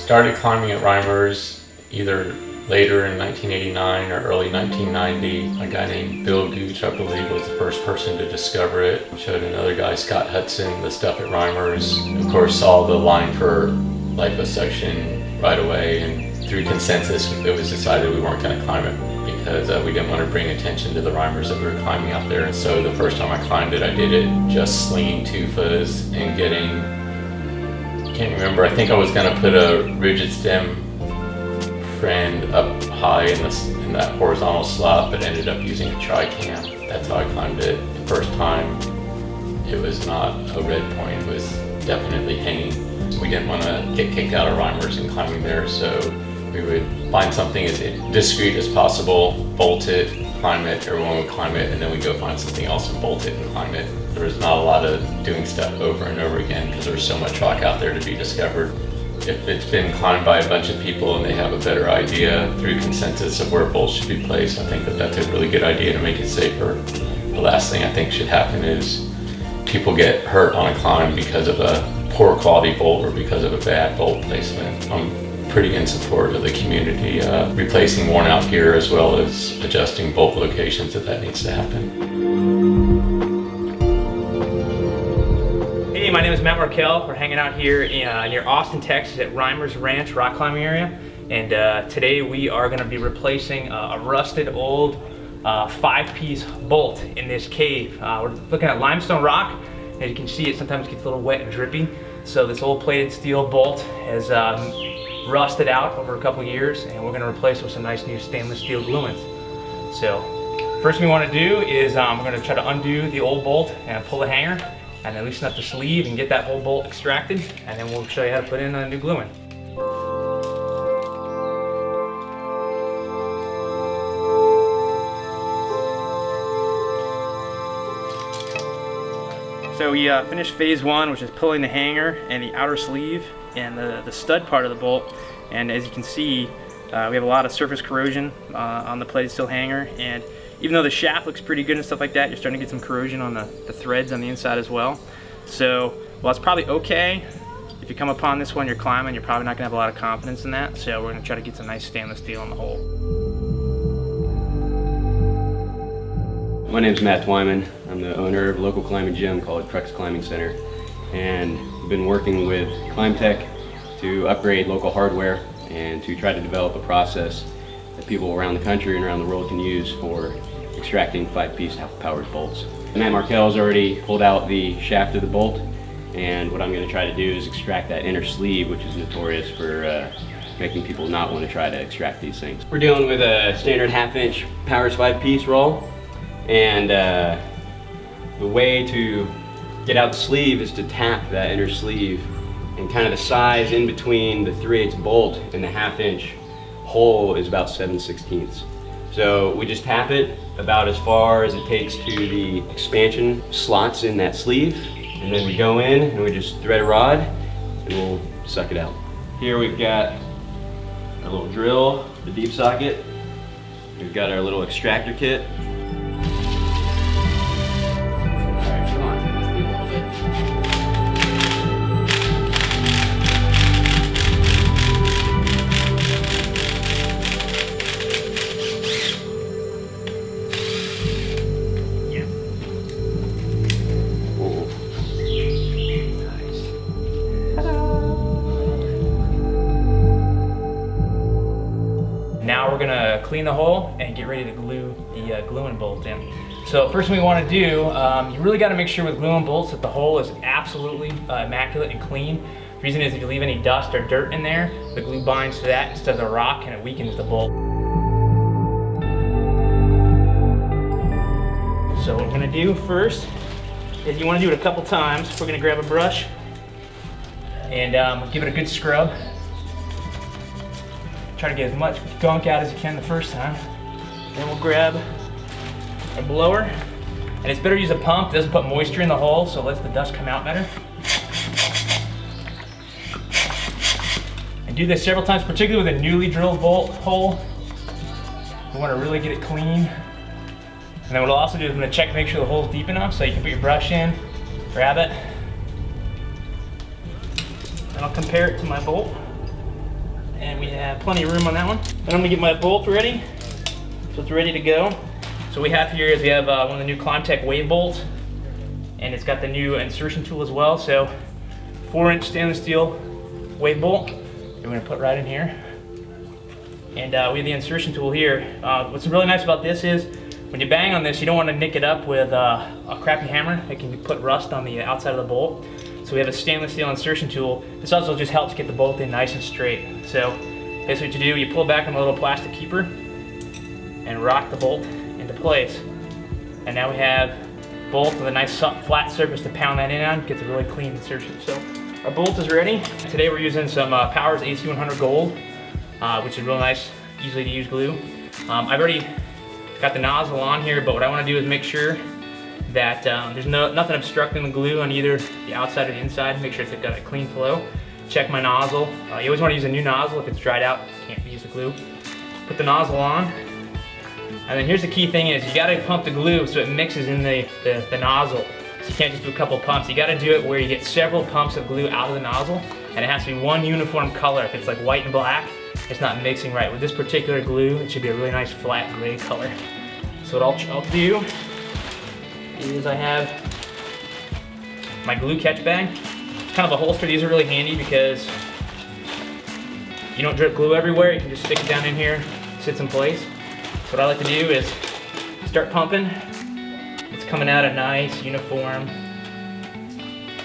started climbing at Reimers either later in 1989 or early 1990. A guy named Bill Gooch, I believe, was the first person to discover it. Showed another guy, Scott Hudson, the stuff at Reimers. Of course, saw the line for liposuction right away, and through consensus, it was decided we weren't going to climb it because we didn't want to bring attention to the Reimers that we were climbing out there. And so the first time I climbed it, I did it just slinging TUFAs and getting, can't remember, I think I was going to put a rigid stem friend up high in that horizontal slot, but ended up using a tri-cam. That's how I climbed it. The first time, it was not a red point, it was definitely hanging. We didn't want to get kicked out of Reimers and climbing there, so we would find something as discreet as possible, bolt it, climb it, everyone would climb it, and then we'd go find something else and bolt it and climb it. There was not a lot of doing stuff over and over again because there's so much rock out there to be discovered. If it's been climbed by a bunch of people and they have a better idea through consensus of where bolts should be placed, I think that that's a really good idea to make it safer. The last thing I think should happen is people get hurt on a climb because of a poor quality bolt or because of a bad bolt placement. I'm pretty in support of the community replacing worn out gear as well as adjusting bolt locations if that needs to happen. Hey, my name is Matt Markell. We're hanging out here near Austin, Texas at Reimers Ranch rock climbing area. And today we are going to be replacing a rusted old 5-piece bolt in this cave. We're looking at limestone rock. As you can see, it sometimes gets a little wet and drippy. So this old plated steel bolt has rusted out over a couple years, and we're going to replace it with some nice new stainless steel gluons. So first thing we want to do is we're going to try to undo the old bolt and pull the hanger, and then loosen up the sleeve and get that whole bolt extracted, and then we'll show you how to put in a new gluon. So we finished phase one, which is pulling the hanger and the outer sleeve and the stud part of the bolt. And as you can see, we have a lot of surface corrosion on the plated steel hanger. And even though the shaft looks pretty good and stuff like that, you're starting to get some corrosion on the threads on the inside as well. So while it's probably okay, if you come upon this one you're climbing, you're probably not going to have a lot of confidence in that. So we're going to try to get some nice stainless steel in the hole. My name is Matt Twyman. I'm the owner of a local climbing gym called Crux Climbing Center, and I've been working with ClimbTech to upgrade local hardware and to try to develop a process that people around the country and around the world can use for extracting 5-piece powered bolts. Matt Markell's already pulled out the shaft of the bolt, and what I'm going to try to do is extract that inner sleeve, which is notorious for making people not want to try to extract these things. We're dealing with a standard 1/2-inch Powers 5-piece roll. And the way to get out the sleeve is to tap that inner sleeve, and kind of the size in between the 3/8 bolt and the 1/2-inch hole is about 7/16. So we just tap it about as far as it takes to the expansion slots in that sleeve, and then we go in and we just thread a rod and we'll suck it out. Here we've got our little drill, the deep socket. We've got our little extractor kit. Now we're gonna clean the hole and get ready to glue the gluon bolt in. So first thing we want to do, you really got to make sure with gluon bolts that the hole is absolutely immaculate and clean. The reason is if you leave any dust or dirt in there, the glue binds to that instead of the rock and it weakens the bolt. So what we're gonna do first is you want to do it a couple times. We're gonna grab a brush and give it a good scrub. Try to get as much gunk out as you can the first time. Then we'll grab a blower, and it's better to use a pump. It doesn't put moisture in the hole, so it lets the dust come out better. And do this several times, particularly with a newly drilled bolt hole. We want to really get it clean. And then what I'll also do is I'm going to check to make sure the hole's deep enough so you can put your brush in, grab it, and I'll compare it to my bolt. and we have plenty of room on that one. And I'm gonna get my bolt ready, so it's ready to go. So we have here is we have one of the new ClimbTech Wave Bolt, and it's got the new insertion tool as well. So 4-inch stainless steel wave bolt, we're gonna put right in here. And we have the insertion tool here. What's really nice about this is when you bang on this, you don't want to nick it up with a crappy hammer. It can put rust on the outside of the bolt. So we have a stainless steel insertion tool. This also just helps get the bolt in nice and straight. So basically what you do, you pull back on the little plastic keeper and rock the bolt into place. And now we have bolt with a nice flat surface to pound that in on. Gets a really clean insertion. So our bolt is ready. Today we're using some Powers AC100 Gold, which is real nice, easily to use glue. I've already got the nozzle on here, but what I want to do is make sure that there's nothing obstructing the glue on either the outside or the inside. Make sure it's got a clean flow. Check my nozzle. You always want to use a new nozzle. If it's dried out, you can't use the glue. Put the nozzle on. And then here's the key thing is you got to pump the glue so it mixes in the nozzle. So you can't just do a couple pumps. You got to do it where you get several pumps of glue out of the nozzle, and it has to be one uniform color. If it's like white and black, it's not mixing right. With this particular glue, it should be a really nice flat gray color. So what I'll do is I have my glue catch bag. It's kind of a holster. These are really handy because you don't drip glue everywhere. You can just stick it down in here, it sits in place. So what I like to do is start pumping. It's coming out a nice uniform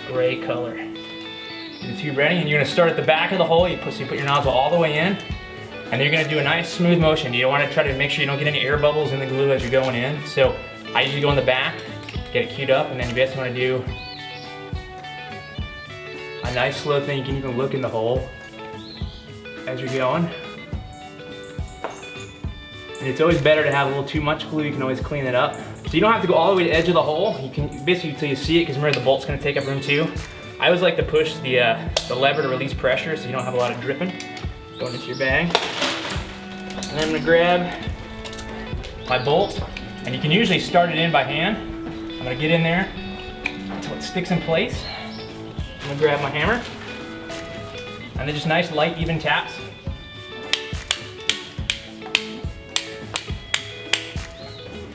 gray color. Get the tube ready, and you're gonna start at the back of the hole. You put your nozzle all the way in, and then you're gonna do a nice smooth motion. You don't wanna try to make sure you don't get any air bubbles in the glue as you're going in. So I usually go in the back, get it queued up, and then you basically wanna do a nice slow thing. You can even look in the hole as you're going. And it's always better to have a little too much glue. You can always clean it up. So you don't have to go all the way to the edge of the hole. You can basically until you see it, because remember the bolt's gonna take up room too. I always like to push the lever to release pressure so you don't have a lot of dripping going into your bag. And then I'm gonna grab my bolt, and you can usually start it in by hand. I'm gonna get in there until it sticks in place. I'm gonna grab my hammer, and then just nice light even taps.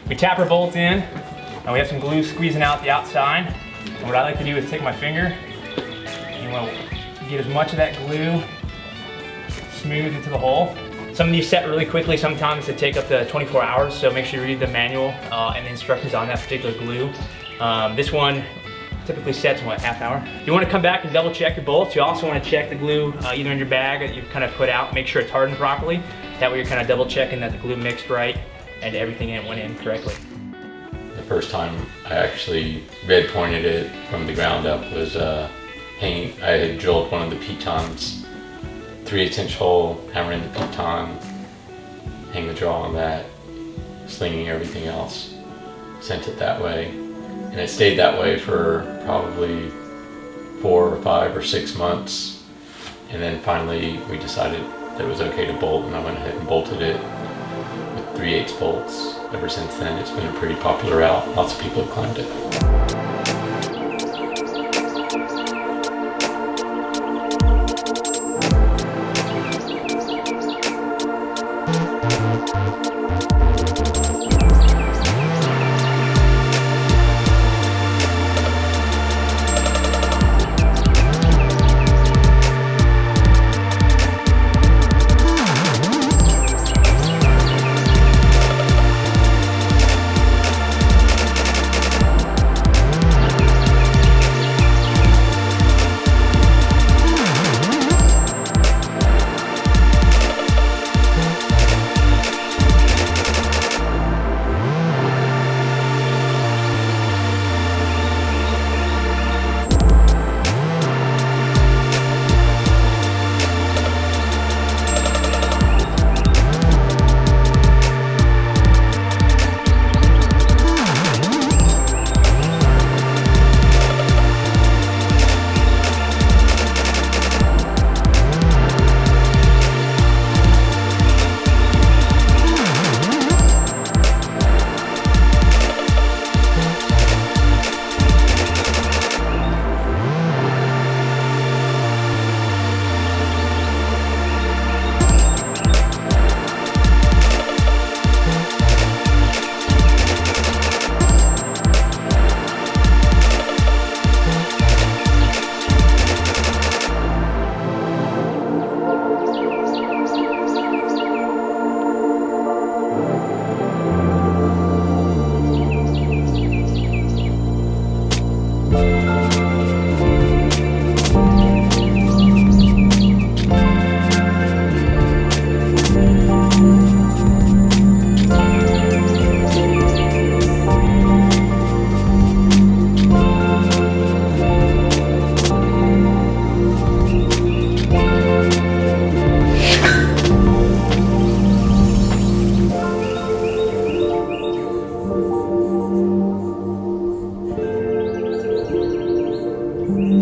We tap our bolt in, and we have some glue squeezing out the outside. And what I like to do is take my finger, and you want to get as much of that glue smooth into the hole. Some of these set really quickly, sometimes they take up to 24 hours, so make sure you read the manual and the instructions on that particular glue. This one typically sets in what, half hour? You want to come back and double check your bolts. You also want to check the glue either in your bag that you've kind of put out, make sure it's hardened properly. That way you're kind of double checking that the glue mixed right and everything in it went in correctly. The first time I actually red pointed it from the ground up was I had drilled one of the pitons, 3/8" hole, hammer in the piton, hang the draw on that, slinging everything else, sent it that way. And it stayed that way for probably 4 or 5 or 6 months. And then finally we decided that it was okay to bolt, and I went ahead and bolted it with 3/8 bolts. Ever since then, it's been a pretty popular route. Lots of people have climbed it. you.